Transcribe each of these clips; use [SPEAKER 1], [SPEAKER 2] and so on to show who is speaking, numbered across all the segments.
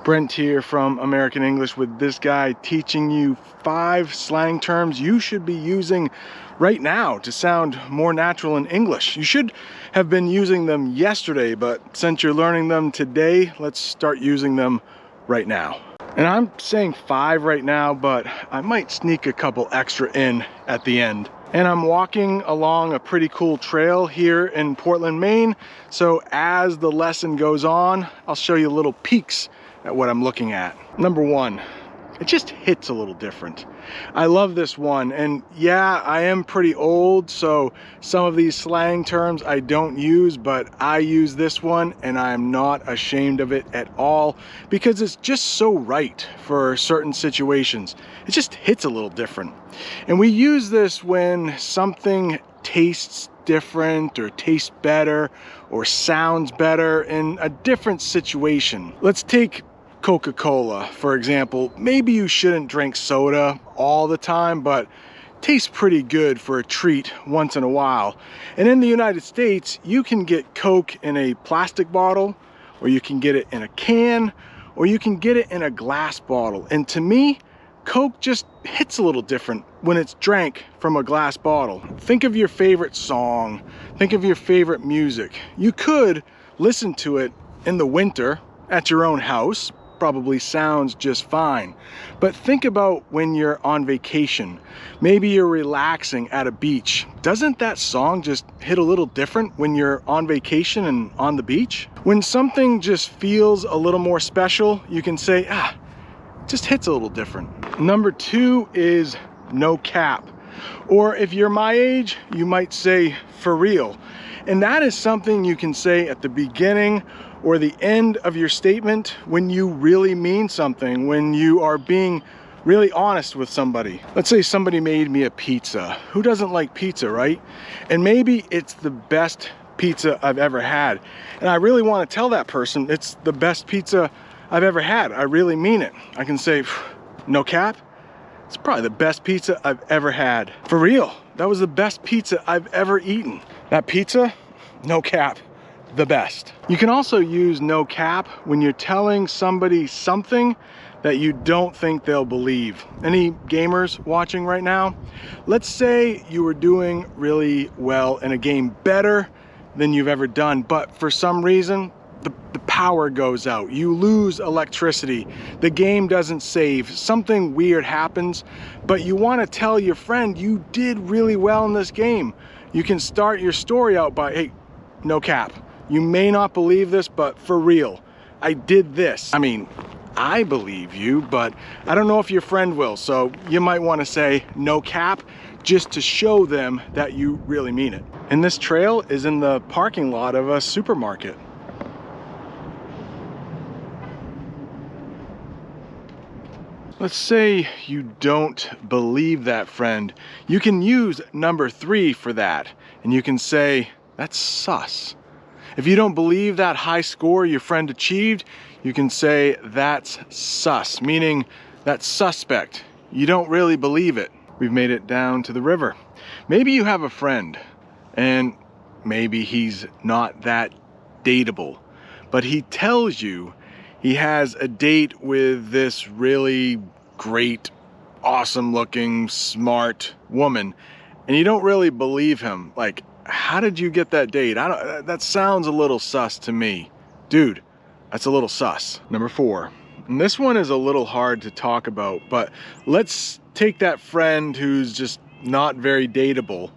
[SPEAKER 1] Brent here from American English with this guy teaching you 5 slang terms you should be using right now to sound more natural in English. You should have been using them yesterday, but since you're learning them today, let's start using them right now. And I'm saying 5 right now, but I might sneak a couple extra in at the end. And I'm walking along a pretty cool trail here in Portland, Maine. So as the lesson goes on, I'll show you little peeks at what I'm looking at. Number 1, it just hits a little different. I love this one, and yeah, I am pretty old, so some of these slang terms I don't use, but I use this one and I'm not ashamed of it at all because it's just so right for certain situations. It just hits a little different. And we use this when something tastes different or tastes better or sounds better in a different situation. Let's take Coca-Cola, for example. Maybe you shouldn't drink soda all the time, but it tastes pretty good for a treat once in a while. And in the United States, you can get Coke in a plastic bottle, or you can get it in a can, or you can get it in a glass bottle. And to me, Coke just hits a little different when it's drank from a glass bottle. Think of your favorite song, think of your favorite music. You could listen to it in the winter at your own house, probably sounds just fine. But think about when you're on vacation. Maybe you're relaxing at a beach. Doesn't that song just hit a little different when you're on vacation and on the beach? When something just feels a little more special, you can say, it just hits a little different. Number 2 is no cap. Or if you're my age, you might say for real. And that is something you can say at the beginning or the end of your statement when you really mean something, when you are being really honest with somebody. Let's say somebody made me a pizza. Who doesn't like pizza, right? And maybe it's the best pizza I've ever had. And I really want to tell that person it's the best pizza I've ever had. I really mean it. I can say, no cap, it's probably the best pizza I've ever had. For real, that was the best pizza I've ever eaten. That pizza, no cap, the best. You can also use no cap when you're telling somebody something that you don't think they'll believe. Any gamers watching right now? Let's say you were doing really well in a game, better than you've ever done, but for some reason, the power goes out. You lose electricity. The game doesn't save. Something weird happens, but you want to tell your friend you did really well in this game. You can start your story out by, hey, no cap. You may not believe this, but for real, I did this. I mean, I believe you, but I don't know if your friend will. So you might want to say no cap just to show them that you really mean it. And this trail is in the parking lot of a supermarket. Let's say you don't believe that friend. You can use number 3 for that. And you can say, that's sus. If you don't believe that high score your friend achieved, you can say that's sus, meaning that's suspect. You don't really believe it. We've made it down to the river. Maybe you have a friend and maybe he's not that dateable, but he tells you he has a date with this really great, awesome looking, smart woman, and you don't really believe him. Like, how did you get that date? That sounds a little sus to me. Dude, that's a little sus. Number 4, and this one is a little hard to talk about, but let's take that friend who's just not very dateable,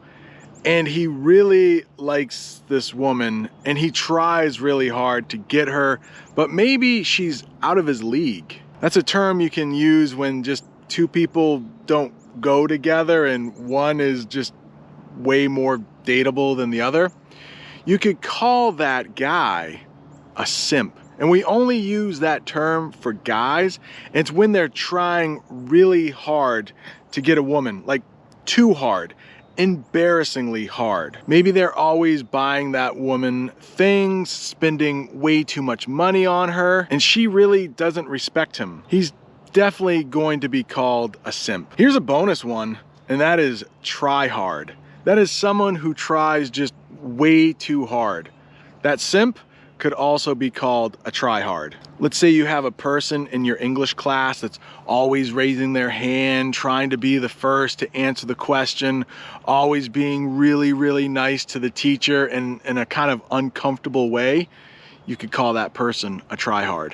[SPEAKER 1] and he really likes this woman, and he tries really hard to get her, but maybe she's out of his league. That's a term you can use when just 2 people don't go together and one is just way more dateable than the other. You could call that guy a simp. And we only use that term for guys. It's when they're trying really hard to get a woman, like too hard, embarrassingly hard. Maybe they're always buying that woman things, spending way too much money on her, and she really doesn't respect him. He's definitely going to be called a simp. Here's a bonus one, and that is try hard. That is someone who tries just way too hard. That simp, could also be called a tryhard. Let's say you have a person in your English class that's always raising their hand, trying to be the first to answer the question, always being really, really nice to the teacher in a kind of uncomfortable way. You could call that person a tryhard.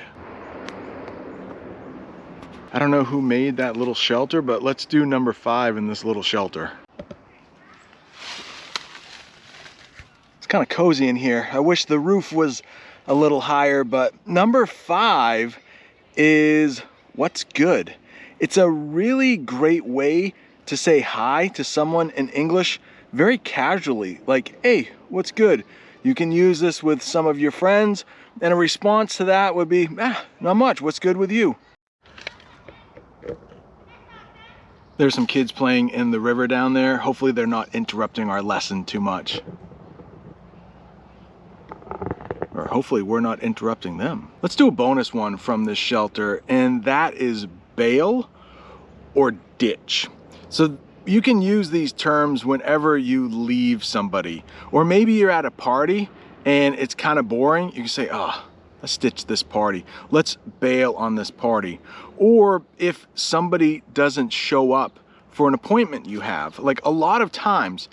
[SPEAKER 1] I don't know who made that little shelter, but let's do number 5 in this little shelter. It's kind of cozy in here. I wish the roof was a little higher, but number 5 is what's good. It's a really great way to say hi to someone in English very casually, like, hey, what's good? You can use this with some of your friends, and a response to that would be, not much, what's good with you? There's some kids playing in the river down there. Hopefully they're not interrupting our lesson too much. Or hopefully we're not interrupting them. Let's do a bonus one from this shelter, and that is bail or ditch. So you can use these terms whenever you leave somebody, or maybe you're at a party and it's kind of boring. You can say, let's ditch this party. Let's bail on this party. Or if somebody doesn't show up for an appointment you have, like a lot of times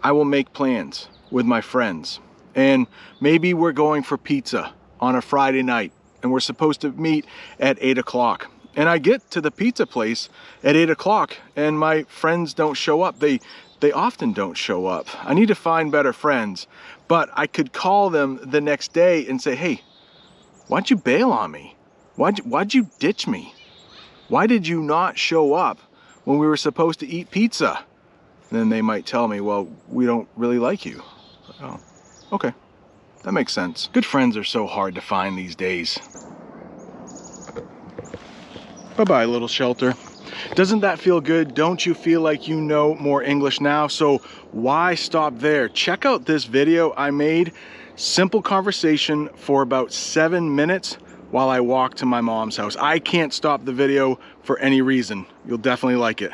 [SPEAKER 1] I will make plans with my friends, and maybe we're going for pizza on a Friday night and we're supposed to meet at 8 o'clock. And I get to the pizza place at 8 o'clock and my friends don't show up. They often don't show up. I need to find better friends, but I could call them the next day and say, hey, why'd you bail on me? Why'd you ditch me? Why did you not show up when we were supposed to eat pizza? And then they might tell me, well, we don't really like you. Oh. Okay, that makes sense. Good friends are so hard to find these days. Bye-bye, little shelter. Doesn't that feel good? Don't you feel like you know more English now? So why stop there? Check out this video I made. Simple conversation for about 7 minutes while I walk to my mom's house. I can't stop the video for any reason. You'll definitely like it.